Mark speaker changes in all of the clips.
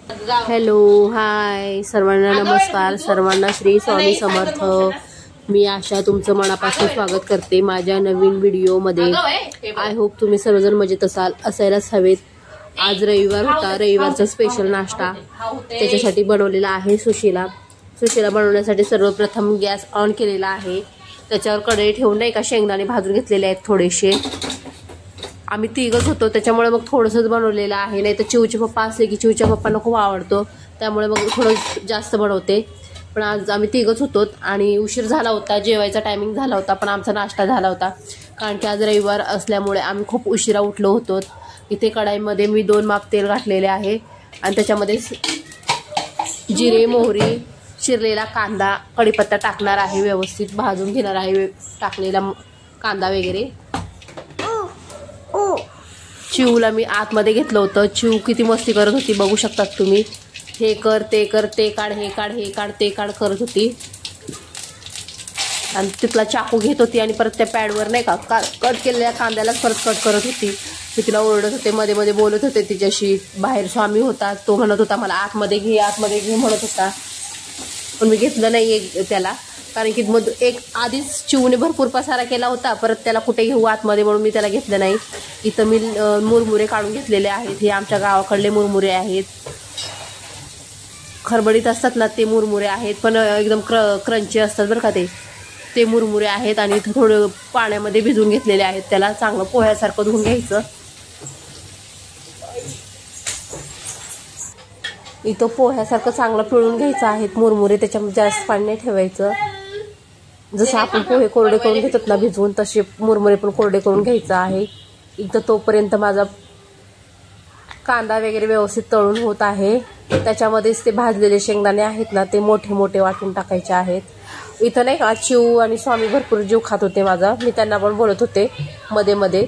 Speaker 1: Hello hi सर्वांना नमस्कार, सर्वांना श्री स्वामी समर्थ। मी आशा तुमचं मनापासून स्वागत करते माझ्या नवीन व्हिडिओमध्ये। आय होप तुम्ही सर्वजण मजेत असायलाच हवेत। आज रविवार होता, रविवारचा स्पेशल नाश्ता त्याच्यासाठी बनवलेला आहे सुशीला बनवण्यासाठी सर्वप्रथम गॅस ऑन केलेला आहे, त्याच्यावर कढई ठेवून नाही का शेंगदाणे भाजून घेतलेले आहेत थोडेसे। आम्ही तिघच होतो त्याच्यामुळे मग थोडंसंच बनवलेलं आहे, नाही तर चिवचे पप्पा असले की चिवच्या पप्पांना खूप आवडतो त्यामुळे मग थोडं जास्त बनवते। पण आज आम्ही तिघच होतो आणि उशीर झाला होता, जेवायचा टायमिंग झाला होता पण आमचा नाश्ता झाला होता, कारण की आज रविवार असल्यामुळे आम्ही खूप उशिरा उठलो होतो। इथे कढाईमध्ये मी 2 माप तेल घातलेले आहे आणि त्याच्यामध्ये जिरे, मोहरी, चिरलेला कांदा, कढीपत्ता टाकणार आहे, व्यवस्थित भाजून घेणार आहे टाकलेला कांदा वगैरे। चिवला मी आतमध्ये घेतलं होतं, चिव किती मस्ती करत होती बघू शकतात तुम्ही। हे कर ते कर, ते काढ, हे काढ, हे काढ, ते काढ करत होती आणि तिथला चाकू घेत होती आणि परत त्या पॅडवर नाही का कट केलेल्या कांद्यालाच परत कट करत होती। मी तिला ओरडत होते, मध्ये मध्ये बोलत होते तिच्याशी। बाहेर स्वामी होता, तो म्हणत होता मला आतमध्ये घे आतमध्ये घे म्हणत होता, पण मी घेतलं नाही त्याला, कारण की मग एक आधीच चिवने भरपूर पसारा केला होता, परत त्याला कुठे घेऊ आतमध्ये म्हणून मी त्याला घेतलं नाही। इथं मी मुरमुरे काढून घेतलेले आहेत, हे आमच्या गावाकडले मुरमुरे आहेत, खरबडीत असतात ना ते मुरमुरे आहेत, पण एकदम क्रंची असतात बरं का ते मुरमुरे आहेत। आणि इथं थोडं पाण्यामध्ये भिजवून घेतलेले आहेत, त्याला चांगलं पोह्यासारखं धुवून घ्यायचं। इथं पोह्यासारखं चांगलं पिळून घ्यायचं आहेत मुरमुरे, त्याच्यामध्ये जास्त पाणी नाही ठेवायचं। जसं आपण पोहे कोरडे करून घेतात ना भिजवून, तसे मुरमुरे पण कोरडे करून घ्यायचं आहे। इथं तोपर्यंत माझा कांदा वगैरे व्यवस्थित तळून होत आहे, त्याच्यामध्येच ते भाजलेले शेंगदाणे आहेत ना ते मोठे मोठे वाटून टाकायचे आहेत। इथं नाही का चिव आणि स्वामी भरपूर जीव खात होते माझा, मी त्यांना पण बोलत होते, मध्ये मध्ये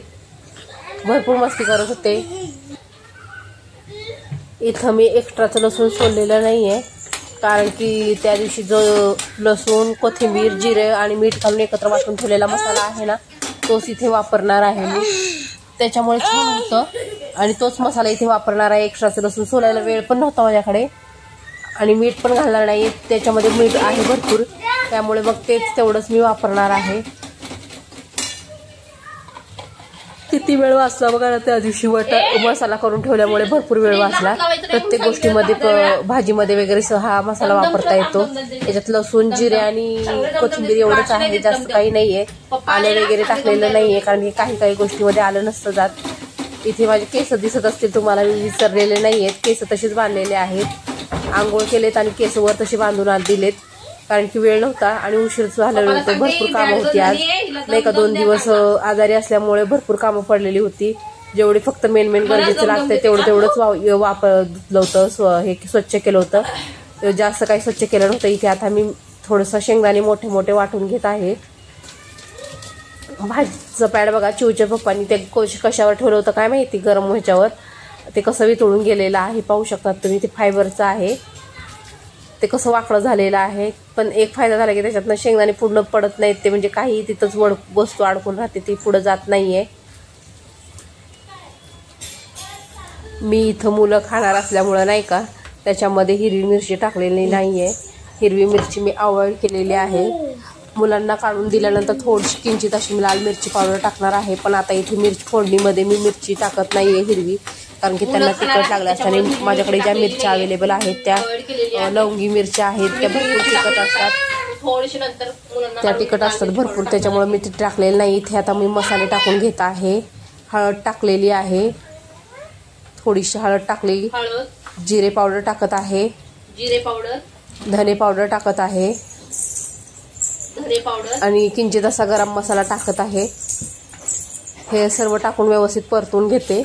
Speaker 1: भरपूर मस्ती करत होते। इथं मी एक्स्ट्राचं लसूण सोललेलं नाही आहे, कारण की त्या दिवशी जो लसूण, कोथिंबीर, जिरे आणि मीठ घालून एकत्र वाटून ठेवलेला मसाला आहे ना तोच इथे वापरणार आहे मी, त्याच्यामुळे छान होतं आणि तोच मसाला इथे वापरणार आहे। एक्स्ट्राचं लसूण सोलायला वेळ पण नव्हता माझ्याकडे आणि मीठ पण घालणार नाही, त्याच्यामध्ये मीठ आहे भरपूर, त्यामुळे मग तेच तेवढंच मी वापरणार आहे। किती वेळ वाचला बघा ना, त्या दिवशी मसाला करून ठेवल्यामुळे भरपूर वेळ वाचला। प्रत्येक गोष्टीमध्ये भाजीमध्ये वगैरे हा मसाला वापरता येतो। याच्यात लसूण, जिरे आणि कोथिंबीर एवढंच आहे, जास्त काही नाहीये, आलं वगैरे टाकलेलं नाहीये, कारण की काही गोष्टीमध्ये आलं नसतं जात। इथे माझे केस दिसत असतील तुम्हाला, मी विसरलेले नाहीयेत, केस तसेच बांधलेले आहेत, आंघोळ केलेत आणि केस वर तसे बांधून दिलेत, कारण की वेळ नव्हता आणि उशीर झालेलं होतं, भरपूर कामं होती आज नाही का। 2 दिवस आजारी असल्यामुळे भरपूर कामं पडलेली होती, जेवढे फक्त मेन गरजेचं लागतंय तेवढंच वापरलं होतं, हे स्वच्छ केलं होतं, जास्त काही स्वच्छ केलं नव्हतं। इथे आता मी थोडंसं शेंगदाणे मोठे मोठे वाटून घेत आहे। भाजीचं पॅड बघा, चिवच्या पप्पांनी ते कशावर ठेवलं होतं काय माहिती, गरम ह्याच्यावर, ते कसं वितळून गेलेलं आहे पाहू शकतात तुम्ही, ते फायबरचं आहे, ते कसं वाकडं झालेलं आहे। पण एक फायदा झाला की त्याच्यातनं शेंगदाणे पूर्ण पडत नाहीत, ते म्हणजे काही तिथंच वस्तू अडकून राहते, ती पुढं जात नाहीये। मी इथं मुलं खाणार असल्यामुळं नाही का त्याच्यामध्ये हिरवी मिरची टाकलेली नाहीये, हिरवी मिरची मी अवॉइड केलेली आहे। मुलांना काढून दिल्यानंतर थोडीशी किंचित अशी मी लाल मिरची पावडर टाकणार आहे, पण आता इथे मिरची फोडणीमध्ये मी मिरची टाकत नाहीये हिरवी, कारण की त्यांना तिखट लागलं असतं आणि माझ्याकडे ज्या मिरच्या अवेलेबल आहेत त्या लवंगी मिरच्या आहेत, त्या भरपूर तिखट असतात, त्या तिखट असतात भरपूर, त्याच्यामुळे मी ते टाकलेलं नाही। इथे आता मी मसाले टाकून घेत आहे, हळद टाकलेली आहे, थोडीशी हळद टाकली, जिरे पावडर टाकत आहे, धने पावडर टाकत आहे आणि किंचित असा गरम मसाला टाकत आहे। हे सर्व टाकून व्यवस्थित परतून घेते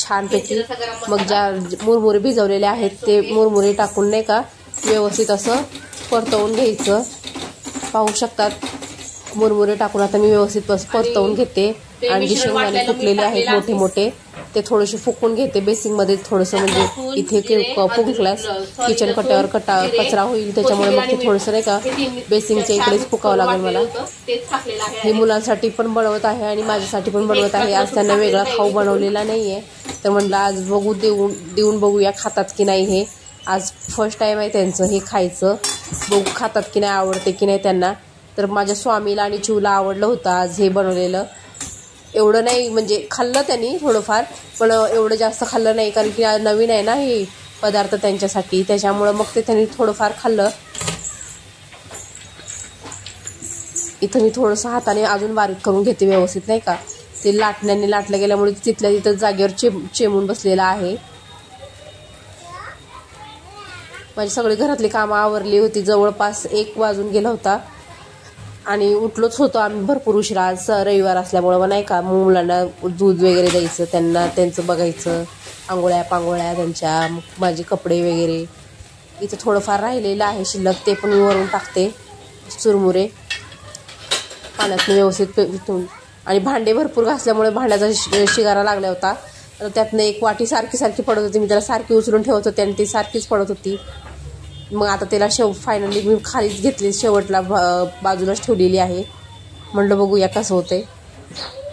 Speaker 1: छानपैकी। मग ज्या मुरमुरे भिजवलेले आहेत ते मुरमुरे टाकून नाही का व्यवस्थित असं परतवून घ्यायचं, पाहू शकतात मुरमुरे टाकून आता मी व्यवस्थित परतवून घेते। आणि जे शेंगदाणे फुटलेले आहेत मोठे मोठे ते थोडेसे फुकून घेते बेसिंगमध्ये थोडंसं, म्हणजे इथे फुंकल्यास किचन कट्ट्यावर कचरा होईल, त्याच्यामुळे मग ते थोडंसं नाही का बेसिंगच्या इकडेच फुकावं लागेल मला. हे मुलांसाठी पण बनवत आहे आणि माझ्यासाठी पण बनवत आहे. आज त्यांना वेगळा खाऊ बनवलेला नाही आहे, तर म्हटलं आज बघू, देऊन बघूया खातात की नाही. हे आज फर्स्ट टाईम आहे त्यांचं हे खायचं, बघू खातात की नाही, आवडते की नाही त्यांना. तर माझ्या स्वामीला आणि चिवला आवडलं होतं आज हे बनवलेलं. एवढं नाही म्हणजे खाल्लं त्यांनी थोडंफार, पण एवढं जास्त खाल्लं नाही, कारण की नवीन आहे ना हे पदार्थ त्यांच्यासाठी, त्याच्यामुळं मग ते त्यांनी थोडंफार खाल्लं. इथं मी थोडंसं हाताने अजून बारीक करून घेते व्यवस्थित, नाही का, ते लाटण्याने लाटलं गेल्यामुळे तिथल्या तिथं जागेवर चेमून बसलेलं आहे. माझी सगळी घरातली कामं आवरली होती, जवळपास 1 वाजून गेला होता आणि उठलोच होतो आम्ही भरपूर उशिरा. आज रविवार असल्यामुळं नाही का, मुलांना दूध वगैरे द्यायचं, त्यांचं बघायचं, आंघोळ्या पांघोळ्या त्यांच्या, माझे कपडे वगैरे. इथं थोडंफार राहिलेलं आहे शिल्लक, ते पण मी वरून टाकते चुरमुरे पाण्यातून व्यवस्थित पिळून. आणि भांडे भरपूर घासल्यामुळे भांड्याचा शिगारा लागला होता, तर त्यातनं एक वाटी सारखी पडत होती, मी त्याला सारखी उचलून ठेवत होते आणि ती सारखीच पडत होती. मग आता त्याला फायनली मी खालीच घेतली, शेवटला बाजूलाच ठेवलेली आहे. म्हटलं बघूया कसं होते.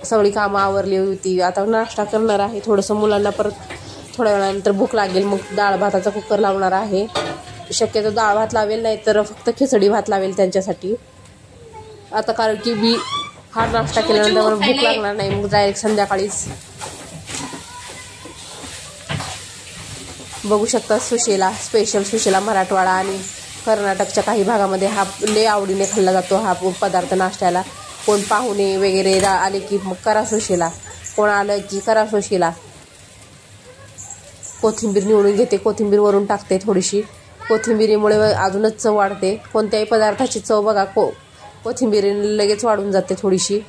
Speaker 1: सगळी कामं आवरली होती, आता नाश्ता करणार आहे. थोडंसं मुलांना परत थोड्या वेळानंतर भूक लागेल, मग डाळ भाताचा कुकर लावणार आहे. शक्यतो डाळ भात लावेल, नाही तर फक्त खिचडी भात लावेल त्यांच्यासाठी आता, कारण की मी हा नाश्ता केल्यानंतर मला भूक लागणार नाही, मग डायरेक्ट संध्याकाळीच. बघू शकता सुशेला, स्पेशल सुशेला मराठवाडा आणि कर्नाटकच्या काही भागामध्ये हा लय आवडीने खाल्ला जातो हा पदार्थ नाश्त्याला. कोण पाहुणे वगैरे आले की मग करा सुशेला, कोण आलं की करा सुशेला. कोथिंबीर निवडून घेते, कोथिंबीर वरून टाकते थोडीशी, कोथिंबीरीमुळे अजूनच चव वाढते. कोणत्याही पदार्थाची चव बघा कोथिंबीरीने लगेच वाढून जाते थोडीशी.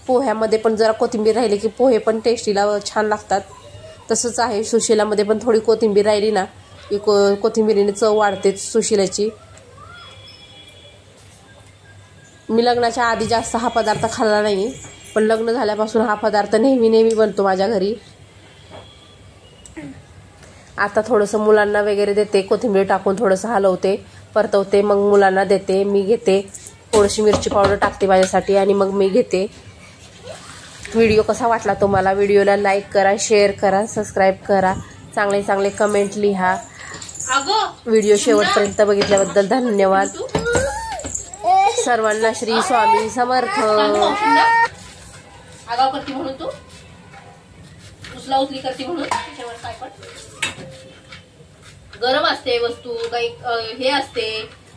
Speaker 1: पोह्यामध्ये पण जरा कोथिंबीर राहिली की पोहे पण टेस्टीला छान लागतात. तसंच आहे सुशिलामध्ये पण थोडी कोथिंबीर राहिली ना की कोथिंबीरीने चव वाढते सुशिलाची. मी लग्नाच्या आधी जास्त हा पदार्थ खाल्ला नाही, पण लग्न झाल्यापासून हा पदार्थ नेहमी बनतो माझ्या घरी. आता थोडंसं मुलांना वगैरे देते, कोथिंबीर टाकून थोडंसं हलवते, परतवते, मग मुलांना देते. मी घेते थोडीशी मिरची पावडर टाकते माझ्यासाठी आणि मग मी घेते. व्हिडिओ कसा वाटला तुम्हाला? व्हिडिओला लाईक करा, शेअर करा, सबस्क्राईब करा, चांगले कमेंट लिहा. व्हिडिओ शेवटपर्यंत बघितल्याबद्दल धन्यवाद. सर्वांना श्री स्वामी समर्थ.
Speaker 2: आगाव करते म्हणून तू उचला उचली करते म्हणून त्याच्यावर काय पण गरम असते वस्तू, काही हे असते,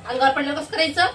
Speaker 2: अंगावर पडल्यावर कसं करायचं?